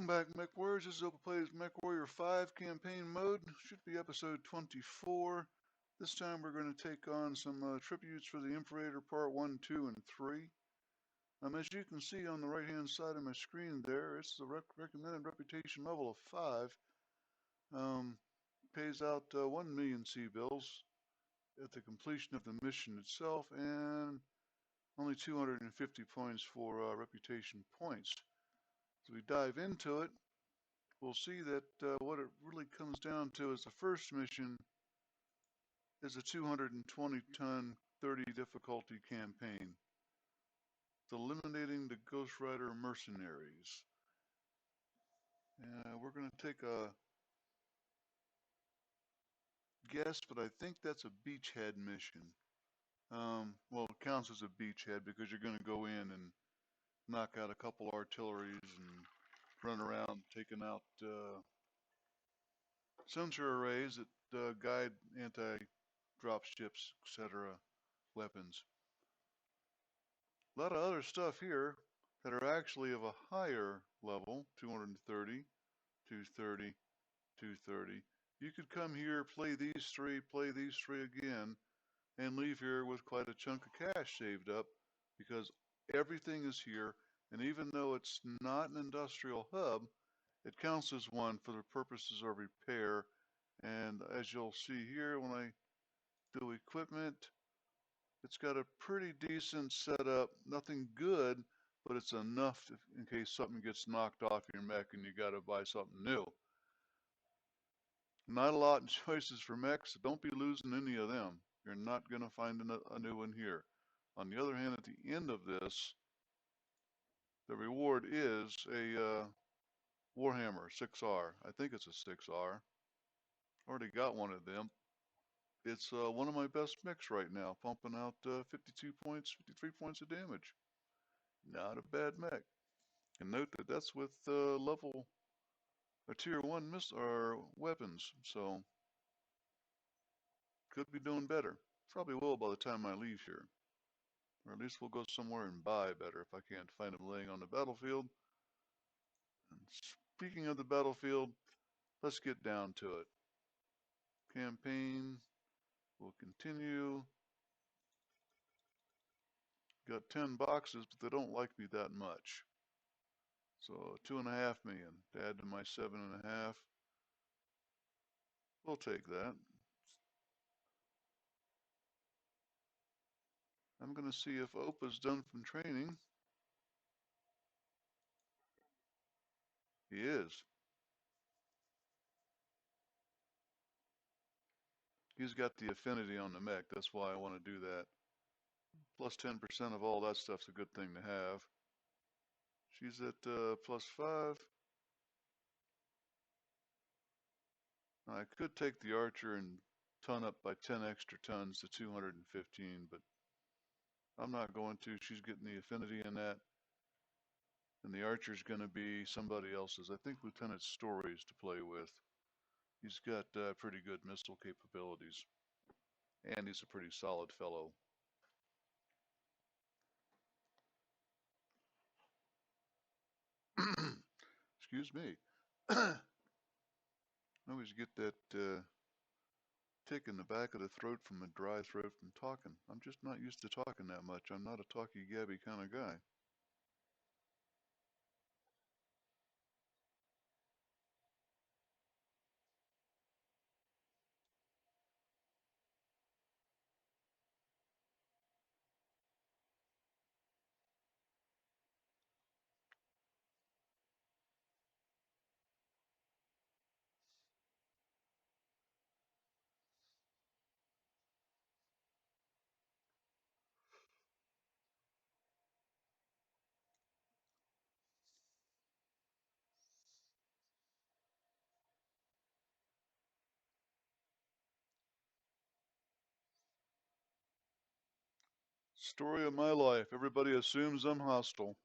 Welcome back, MechWarriors. This is Open Play's MechWarrior 5 campaign mode. Should be episode 24. This time we're going to take on some tributes for the Imperator Part 1, 2, and 3. As you can see on the right-hand side of my screen there, it's the recommended reputation level of 5. Pays out 1 million C-bills at the completion of the mission itself, and only 250 points for reputation points. As we dive into it, we'll see that what it really comes down to is the first mission is a 220-ton, 30 difficulty campaign. It's eliminating the Ghost Rider Mercenaries. We're going to take a guess, but I think that's a beachhead mission. Well, it counts as a beachhead because you're going to go in and knock out a couple artilleries and run around taking out sensor arrays that guide anti-drop ships, etc. weapons. A lot of other stuff here that are actually of a higher level, 230, 230, 230. You could come here, play these three again, and leave here with quite a chunk of cash saved up because everything is here, and even though it's not an industrial hub, it counts as one for the purposes of repair. And as you'll see here when I do equipment, it's got a pretty decent setup, nothing good, but it's enough in case something gets knocked off your mech and you got to buy something new. Not a lot of choices for mechs, so don't be losing any of them. You're not going to find a new one here. On the other hand, at the end of this, the reward is a Warhammer 6R. I think it's a 6R. Already got one of them. It's one of my best mechs right now, pumping out 52 points, 53 points of damage. Not a bad mech. And note that that's with level or tier 1 missile or weapons, so could be doing better. Probably will by the time I leave here. Or at least we'll go somewhere and buy better if I can't find them laying on the battlefield. And speaking of the battlefield, let's get down to it. Campaign will continue. Got 10 boxes, but they don't like me that much. So 2.5 million to add to my 7.5. We'll take that. I'm going to see if Opa's done from training. He is. He's got the affinity on the mech. That's why I want to do that. Plus 10% of all that stuff's a good thing to have. She's at plus 5. Now, I could take the archer and ton up by 10 extra tons to 215, but I'm not going to. She's getting the affinity in that. And the archer's going to be somebody else's. I think Lieutenant Stories to play with. He's got pretty good missile capabilities. And he's a pretty solid fellow. Excuse me. I always get that tick in the back of the throat from a dry throat from talking. I'm just not used to talking that much. I'm not a talky gabby kind of guy. Story of my life. Everybody assumes I'm hostile.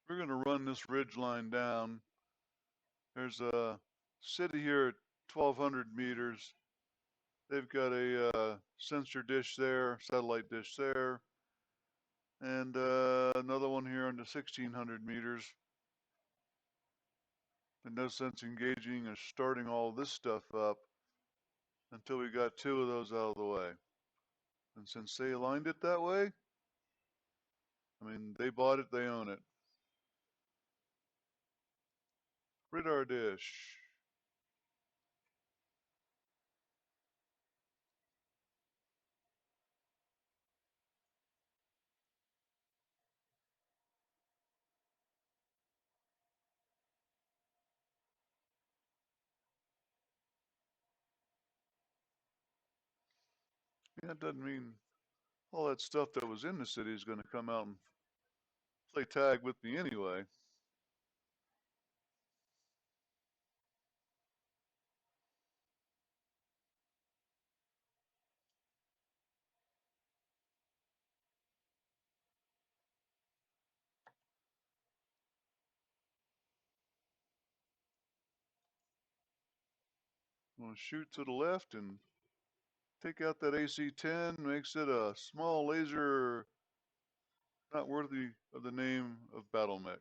We're going to run this ridge line down. There's a city here at 1,200 meters. They've got a sensor dish there, satellite dish there, and another one here under 1600 meters. And no sense engaging or starting all this stuff up until we got two of those out of the way. And since they aligned it that way, I mean, they bought it, they own it. Radar dish. Yeah, it doesn't mean all that stuff that was in the city is going to come out and play tag with me anyway. I'm going to shoot to the left and take out that AC-10, makes it a small laser not worthy of the name of battlemech.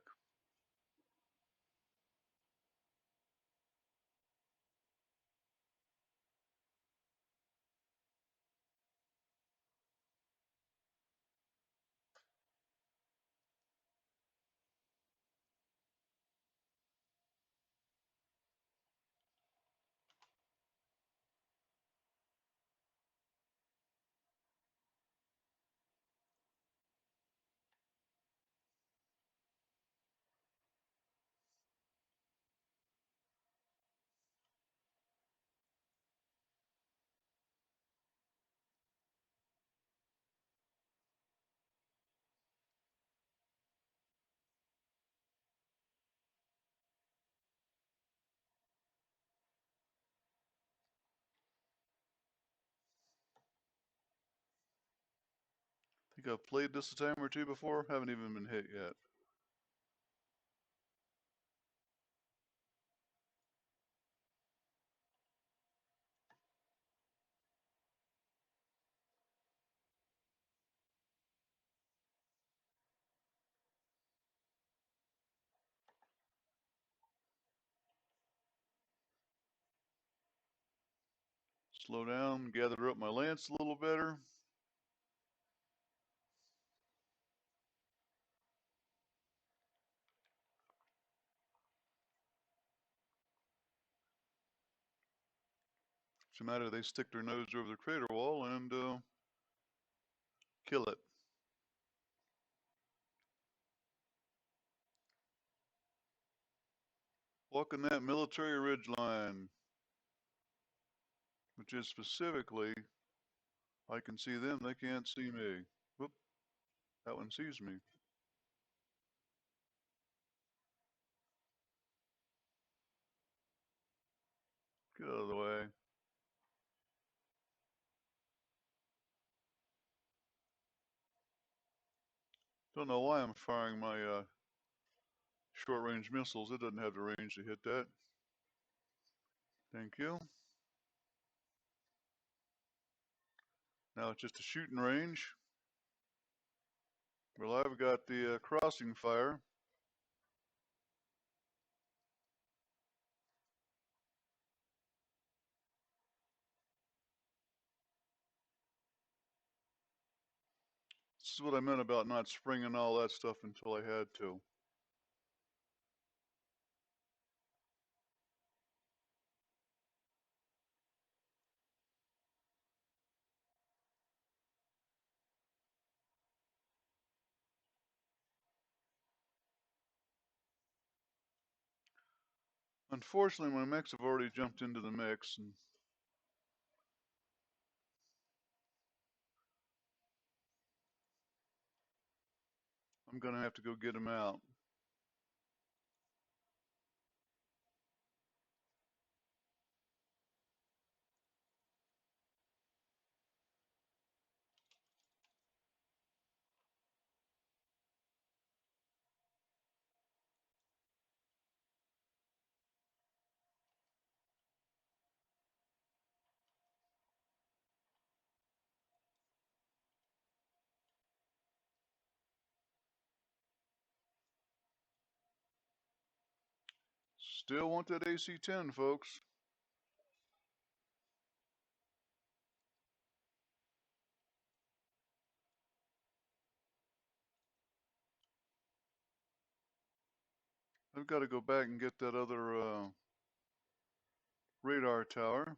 I think I've played this a time or two before, haven't even been hit yet. Slow down, gather up my lance a little better. What's the matter? They stick their nose over the crater wall and kill it. Walking that military ridge line, which is specifically, I can see them, they can't see me. Whoop, that one sees me. Get out of the way. Don't know why I'm firing my short-range missiles. It doesn't have the range to hit that. Thank you. Now it's just a shooting range. Well, I've got the crossing fire. This is what I meant about not springing all that stuff until I had to. Unfortunately, my mechs have already jumped into the mix, and I'm going to have to go get them out. Still want that AC-10, folks. I've got to go back and get that other radar tower.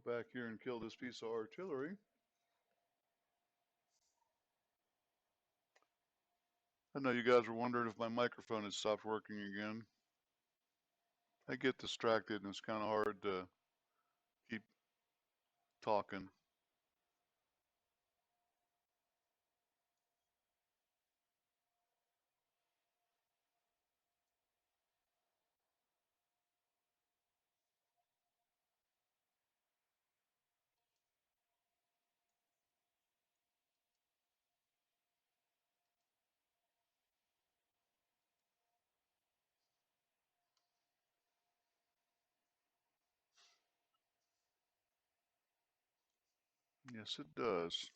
Go back here and kill this piece of artillery. I know you guys were wondering if my microphone had stopped working again. I get distracted and it's kind of hard to keep talking. Yes, it does.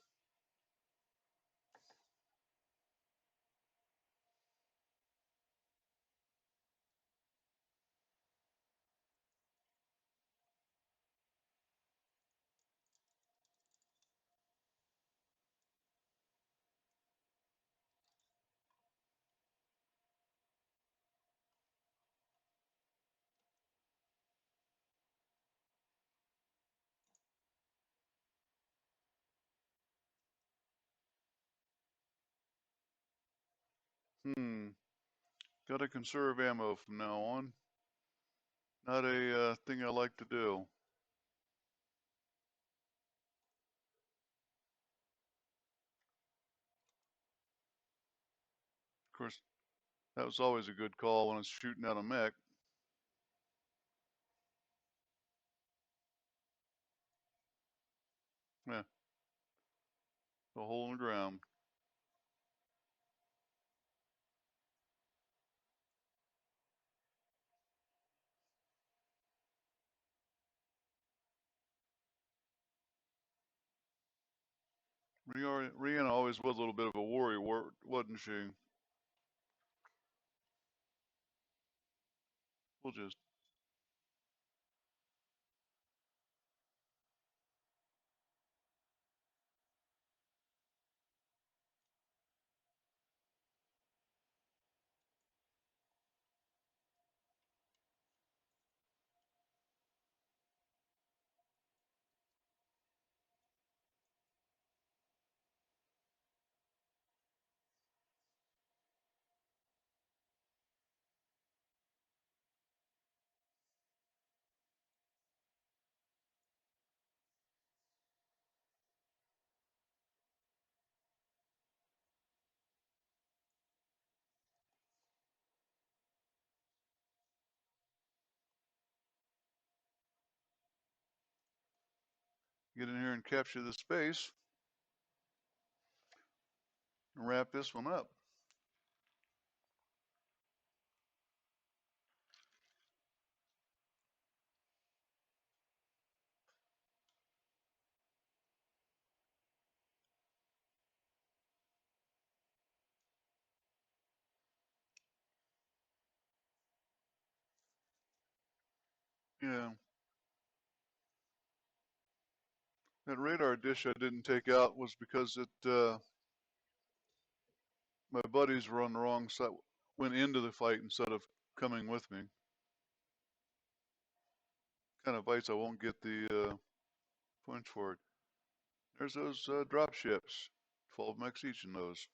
Hmm. Gotta conserve ammo from now on. Not a thing I like to do. Of course, that was always a good call when I was shooting at a mech. Yeah, a hole in the ground. Rihanna always was a little bit of a warrior, wasn't she? We'll just. Get in here and capture this space and wrap this one up. Yeah, that radar dish I didn't take out was because my buddies were on the wrong side, went into the fight instead of coming with me. Kind of fights I won't get the points for it. There's those drop ships, 12 mechs each in those.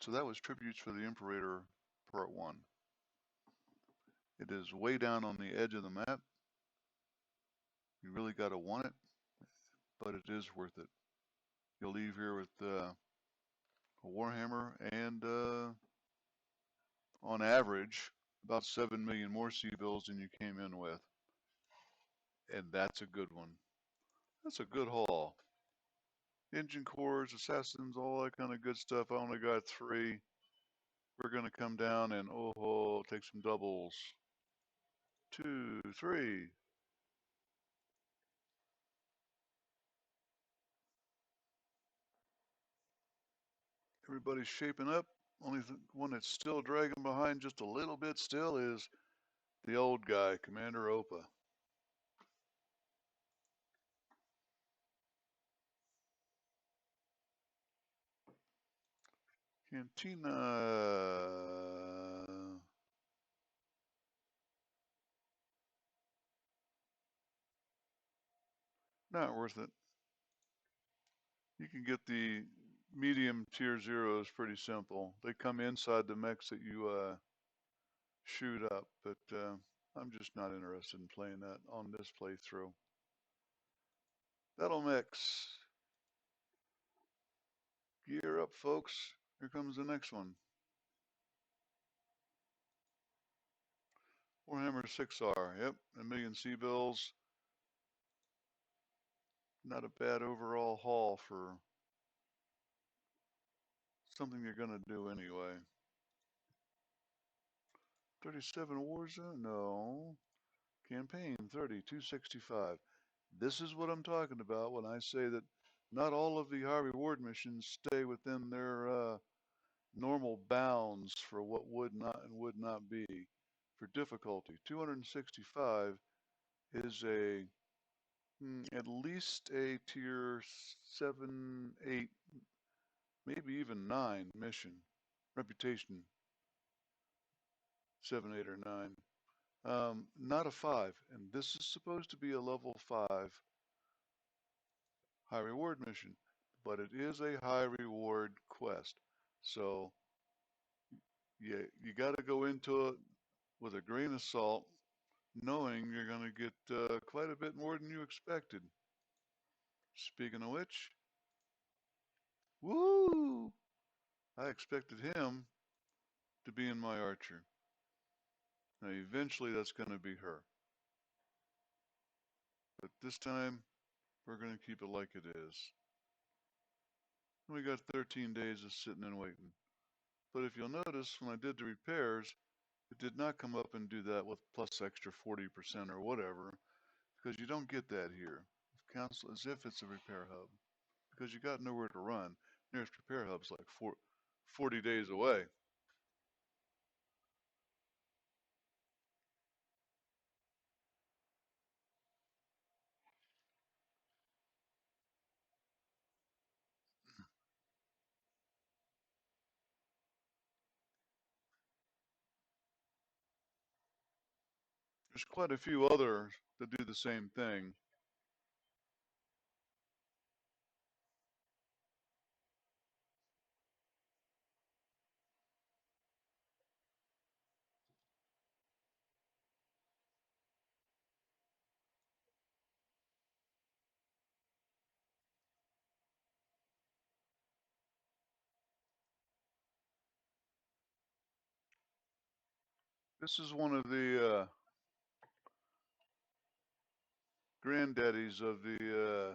So that was tributes for the Imperator Part 1. It is way down on the edge of the map. You really got to want it, but it is worth it. You'll leave here with a Warhammer and, on average, about 7 million more C-bills than you came in with. And that's a good one. That's a good haul. Engine cores, assassins, all that kind of good stuff. I only got 3. We're going to come down and, take some doubles. 2, 3. Everybody's shaping up. Only one that's still dragging behind just a little bit still is the old guy, Commander Opa. Cantina. Not worth it. You can get the medium tier zeros pretty simple. They come inside the mechs that you shoot up, but I'm just not interested in playing that on this playthrough. Battlemechs. Gear up, folks. Here comes the next one. Warhammer 6R. Yep, a million C-bills. Not a bad overall haul for something you're going to do anyway. 37 Warzone? No. Campaign 30, 265. This is what I'm talking about when I say that not all of the high reward missions stay within their normal bounds for what would not and would not be. For difficulty, 265 is at least a tier 7, 8, maybe even 9 mission. Reputation 7, 8, or 9. Not a 5, and this is supposed to be a level 5 high reward mission, but it is a high reward quest. So yeah, you got to go into it with a grain of salt, knowing you're going to get quite a bit more than you expected. Speaking of which, woo! I expected him to be in my archer. Now, eventually, that's going to be her. But this time, we're going to keep it like it is. We got 13 days of sitting and waiting. But if you'll notice, when I did the repairs, it did not come up and do that with plus extra 40% or whatever, because you don't get that here. Council as if it's a repair hub, because you got nowhere to run. Nearest repair hub's like 40 days away. There's quite a few others that do the same thing. This is one of the granddaddies of the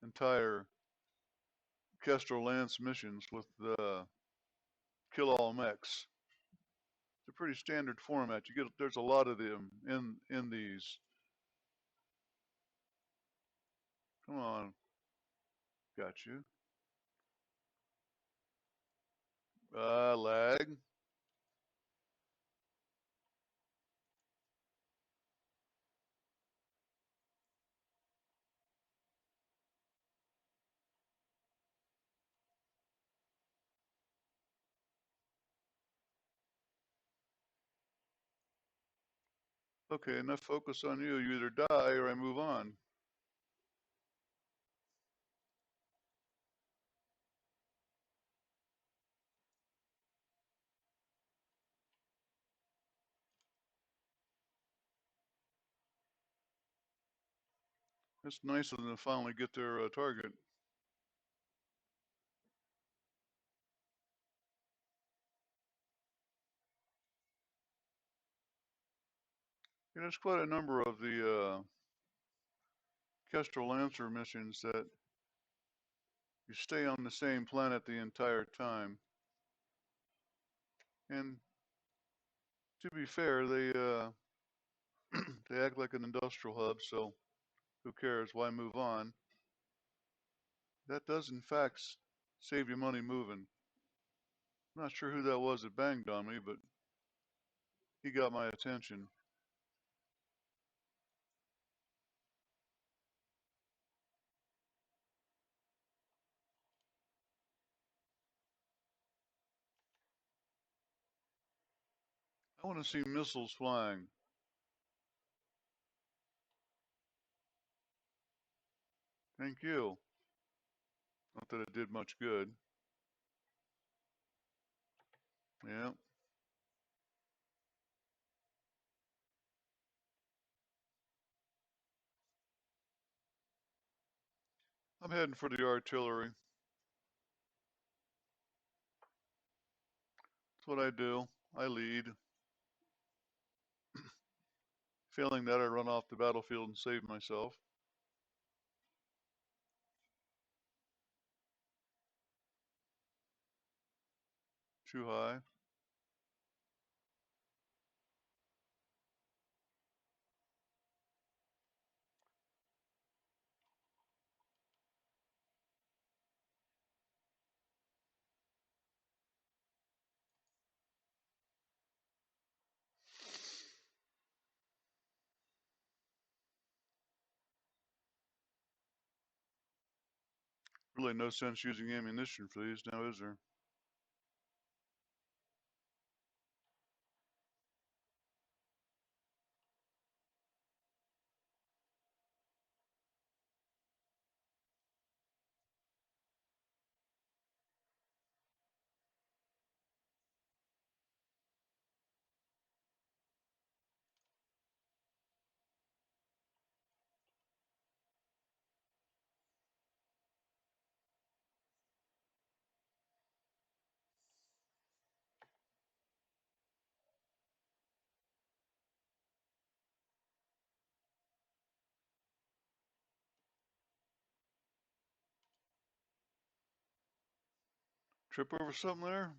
entire Kestrel Lance missions with the kill all mechs. It's a pretty standard format. There's a lot of them in these. Come on, got you. Lag. Okay, enough focus on you. You either die or I move on. It's nice of them to finally get their target. There's quite a number of the Kestrel Lancer missions that you stay on the same planet the entire time. And to be fair, they act like an industrial hub, so who cares? Why move on? That does, in fact, save you money moving. I'm not sure who that was that banged on me, but he got my attention. I want to see missiles flying. Thank you. Not that it did much good. Yeah. I'm heading for the artillery. That's what I do. I lead. Failing that, I run off the battlefield and save myself. Too high. Really no sense using ammunition for these now, is there? Trip over something there?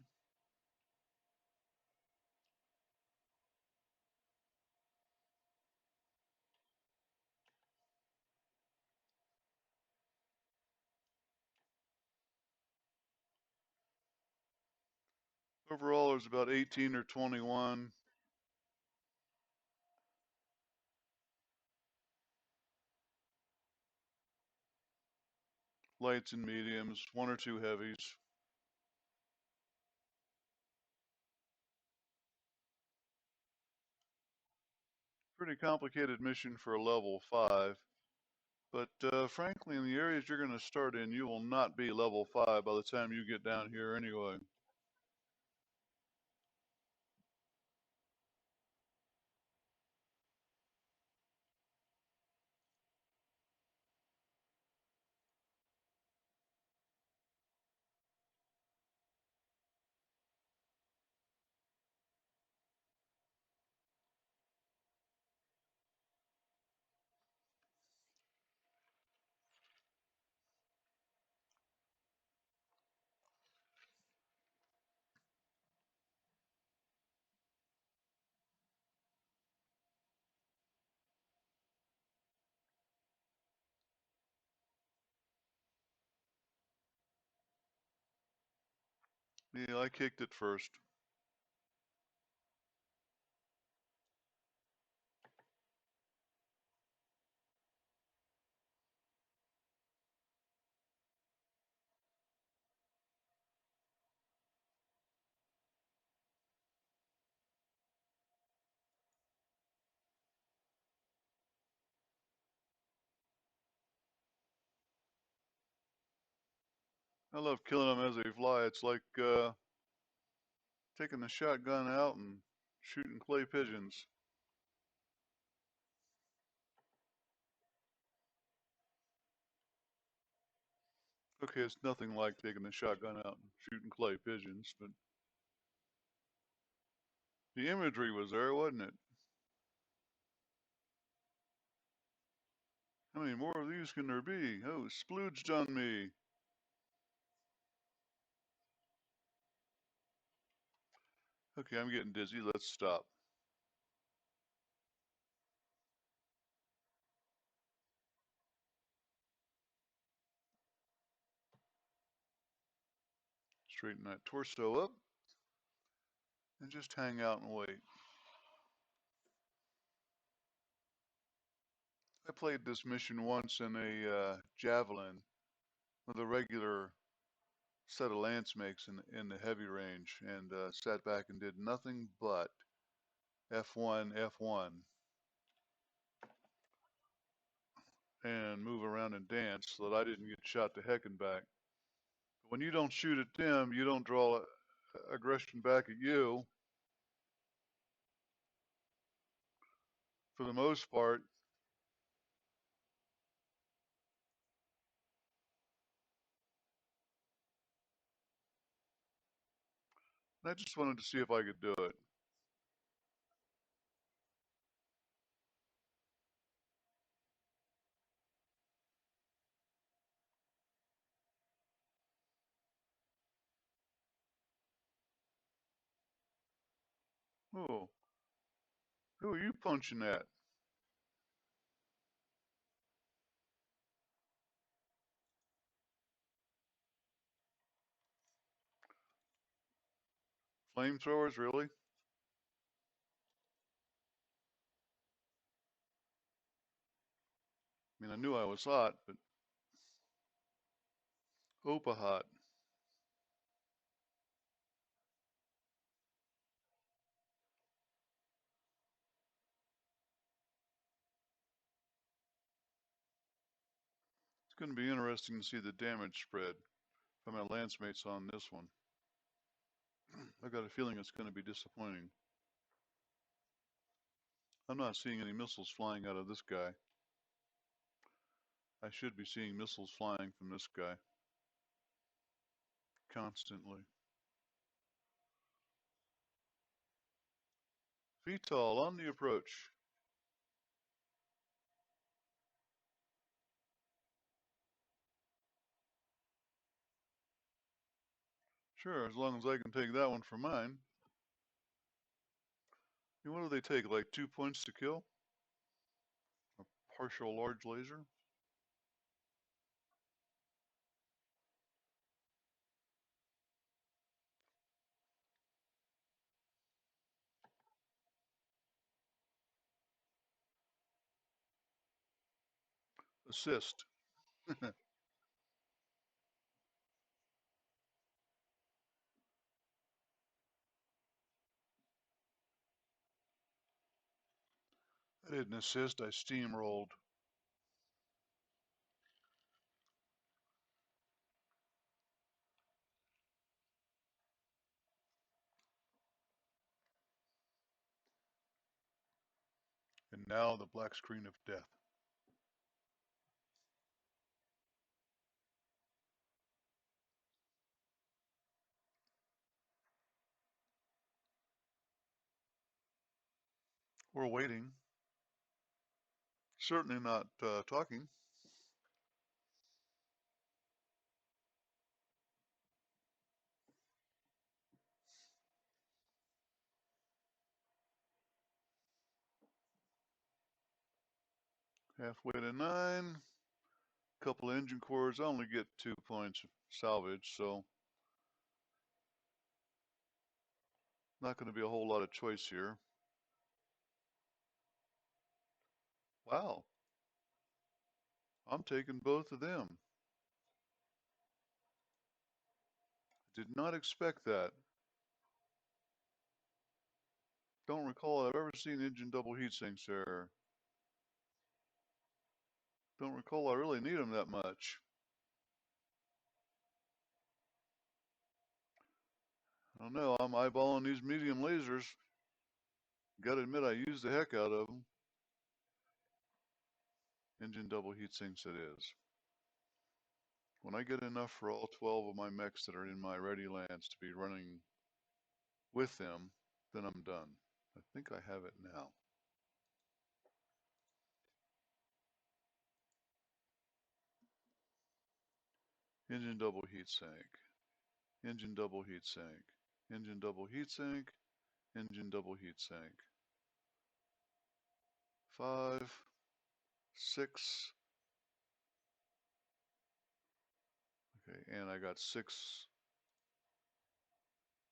Overall, there's about 18 or 21. Lights and mediums, one or two heavies. Pretty complicated mission for a level 5. But frankly, in the areas you're going to start in, you will not be level 5 by the time you get down here anyway. Yeah, I kicked it first. I love killing them as they fly. It's like taking the shotgun out and shooting clay pigeons. Okay, it's nothing like taking the shotgun out and shooting clay pigeons, but the imagery was there, wasn't it? How many more of these can there be? Oh, splooged on me. Okay, I'm getting dizzy. Let's stop. Straighten that torso up and just hang out and wait. I played this mission once in a javelin with a regular set of lance makes in the heavy range, and sat back and did nothing but F1, F1, and move around and dance so that I didn't get shot to heck and back. When you don't shoot at them, you don't draw aggression back at you. For the most part, I just wanted to see if I could do it. Oh, who are you punching at? Flamethrowers, really? I mean, I knew I was hot, but Opa hot. It's going to be interesting to see the damage spread from my lance mates on this one. I got a feeling it's going to be disappointing. I'm not seeing any missiles flying out of this guy. I should be seeing missiles flying from this guy constantly. VTOL on the approach. Sure, as long as I can take that one for mine. And what do they take, like 2 points to kill? A partial large laser? Assist. I didn't assist, I steamrolled. And now the black screen of death. We're waiting. Certainly not talking. Halfway to 9. Couple of engine cores. I only get 2 points salvage, so Not going to be a whole lot of choice here. Wow, I'm taking both of them. Did not expect that. Don't recall I've ever seen engine double heat sinks there. Don't recall I really need them that much. I don't know, I'm eyeballing these medium lasers. Gotta admit, I use the heck out of them. Engine double heat sinks it is. When I get enough for all 12 of my mechs that are in my ready lands to be running with them, then I'm done. I think I have it now. Engine double heat sink. Engine double heat sink. Engine double heat sink. Engine double heat sink. 5, 6. Okay, and I got 6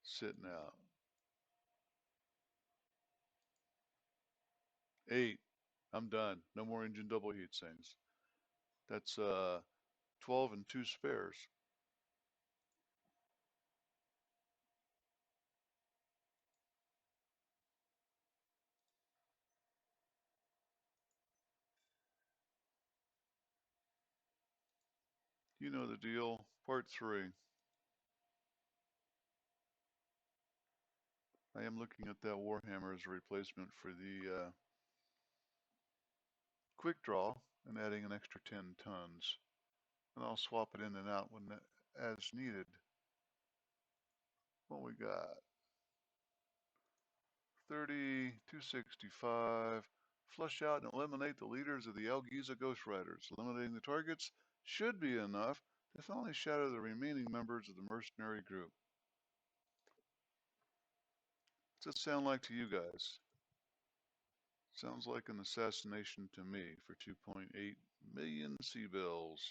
sitting out. 8. I'm done. No more engine double heat sinks. That's 12 and 2 spares. You know the deal. Part 3. I am looking at that Warhammer as a replacement for the quick draw and adding an extra 10 tons. And I'll swap it in and out when as needed. What we got? 30, 265. Flush out and eliminate the leaders of the Algiza Ghost Riders. Eliminating the targets should be enough to finally shatter the remaining members of the mercenary group. What's it sound like to you guys? Sounds like an assassination to me for 2.8 million C-bills.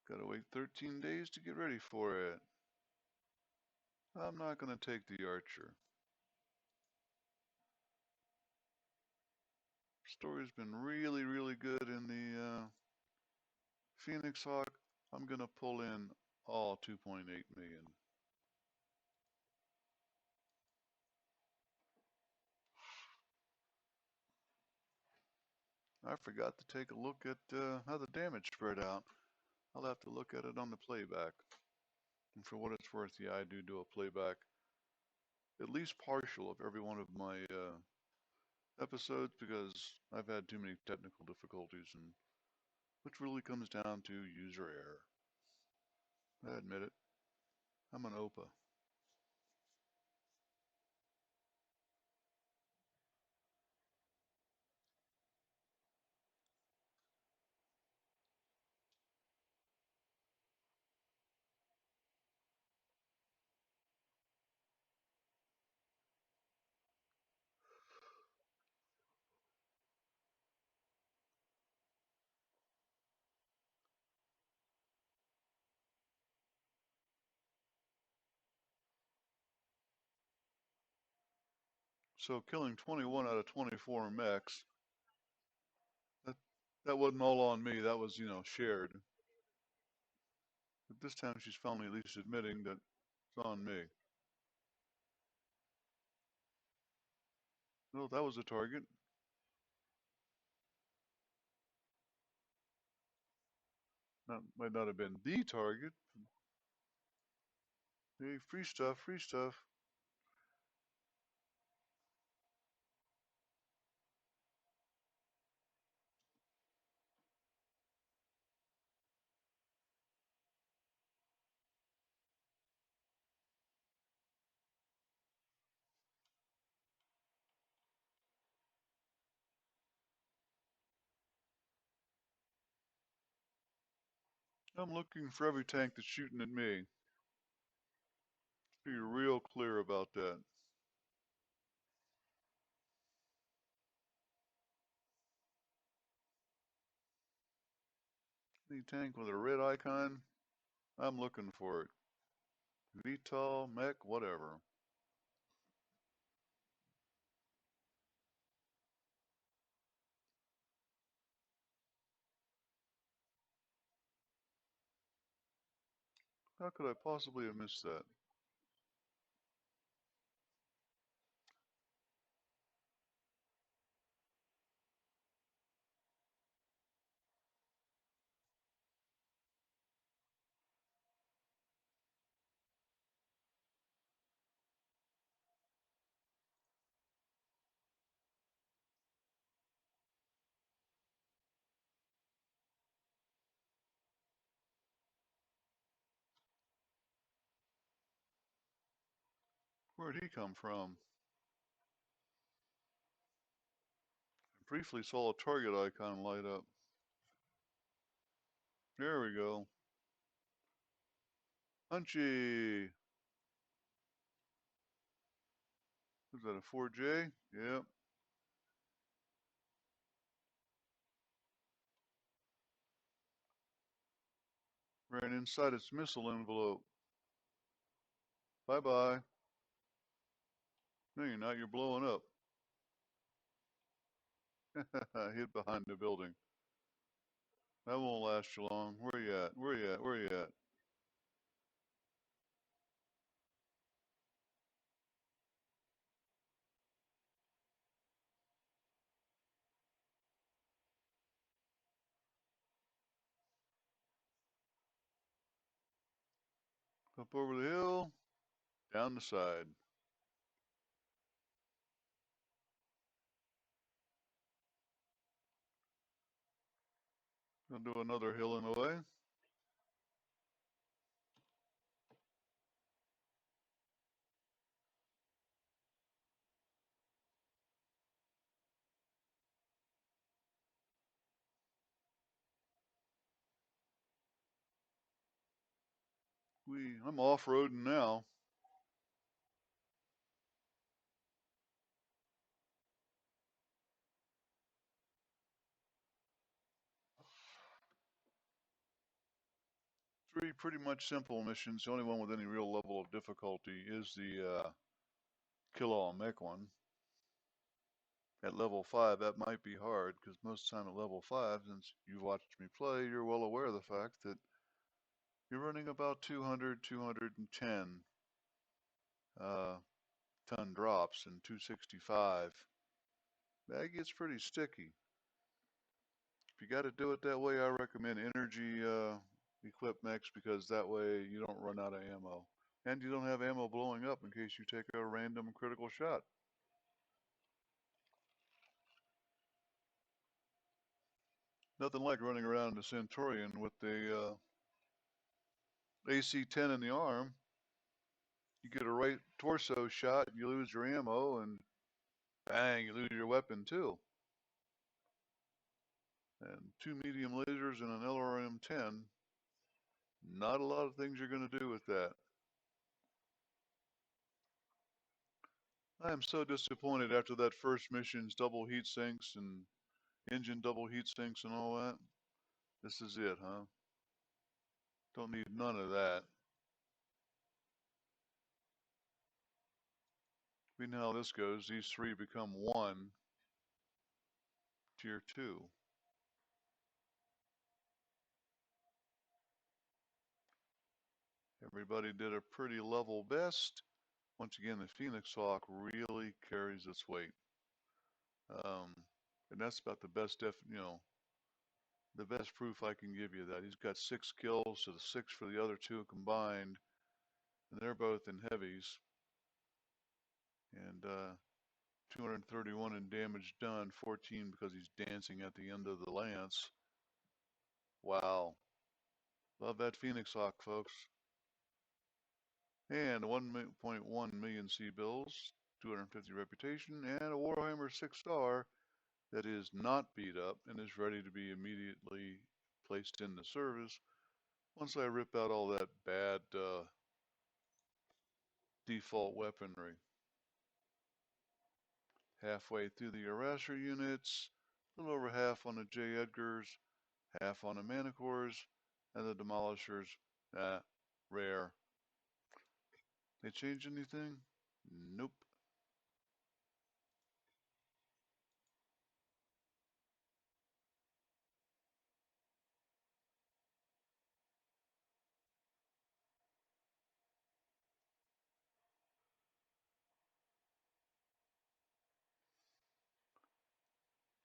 Gotta wait 13 days to get ready for it. I'm not gonna take the archer. Story's been really, really good in the Phoenix Hawk. I'm gonna pull in all 2.8 million. I forgot to take a look at how the damage spread out. I'll have to look at it on the playback. And for what it's worth, yeah, I do a playback, at least partial of every one of my episodes because I've had too many technical difficulties, and which really comes down to user error. I admit it. I'm an OPA. So killing 21 out of 24 mechs, that, that wasn't all on me. That was, shared. But this time she's finally at least admitting that it's on me. No, that was a target. That might not have been the target. Hey, free stuff, free stuff. I'm looking for every tank that's shooting at me. Be real clear about that. Any tank with a red icon, I'm looking for it. VTOL, mech, whatever. How could I possibly have missed that? Where'd he come from? I briefly saw a target icon light up. There we go. Punchy. Is that a 4J? Yep. Ran inside its missile envelope. Bye-bye. No, you're not. You're blowing up. Hid behind the building. That won't last you long. Where you at? Where you at? Where you at? Up over the hill, down the side. Gonna do another hill in the way. I'm off-roading now. Three pretty much simple missions. The only one with any real level of difficulty is the kill all mech one. At level 5, that might be hard, because most of the time at level 5, since you've watched me play, you're well aware of the fact that you're running about 200, 210 ton drops and 265. That gets pretty sticky. If you got to do it that way, I recommend energy equipped mechs, because that way you don't run out of ammo. And you don't have ammo blowing up in case you take a random critical shot. Nothing like running around in the Centurion with the AC-10 in the arm. You get a right torso shot, you lose your ammo, and bang, you lose your weapon too. And 2 medium lasers and an LRM-10, not a lot of things you're going to do with that. I am so disappointed after that first mission's double heat sinks and engine double heat sinks and all that. This is it, huh? Don't need none of that. We know how this goes. These three become one, tier 2. Everybody did a pretty level best. Once again, the Phoenix Hawk really carries its weight. Um, and that's about the best the best proof I can give you that. He's got 6 kills, so the 6 for the other 2 combined, and they're both in heavies. And 231 in damage done, 14 because he's dancing at the end of the lance. Wow. Love that Phoenix Hawk, folks. And 1.1 million C-bills, 250 reputation, and a Warhammer 6-star that is not beat up and is ready to be immediately placed in the service once I rip out all that bad default weaponry. Halfway through the harasser units, a little over half on the J. Edgars, half on the Manticores, and the Demolishers, rare. They change anything? Nope.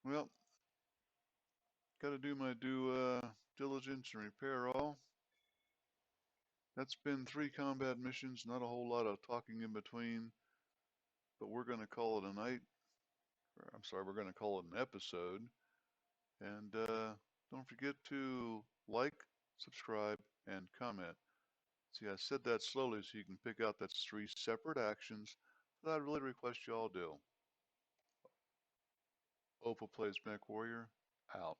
Well, gotta do my due diligence and repair all. That's been 3 combat missions, not a whole lot of talking in between, but we're gonna call it a night. I'm sorry, we're gonna call it an episode. And don't forget to like, subscribe, and comment. See, I said that slowly so you can pick out that's 3 separate actions that I really request you all do. Opal plays MechWarrior, out.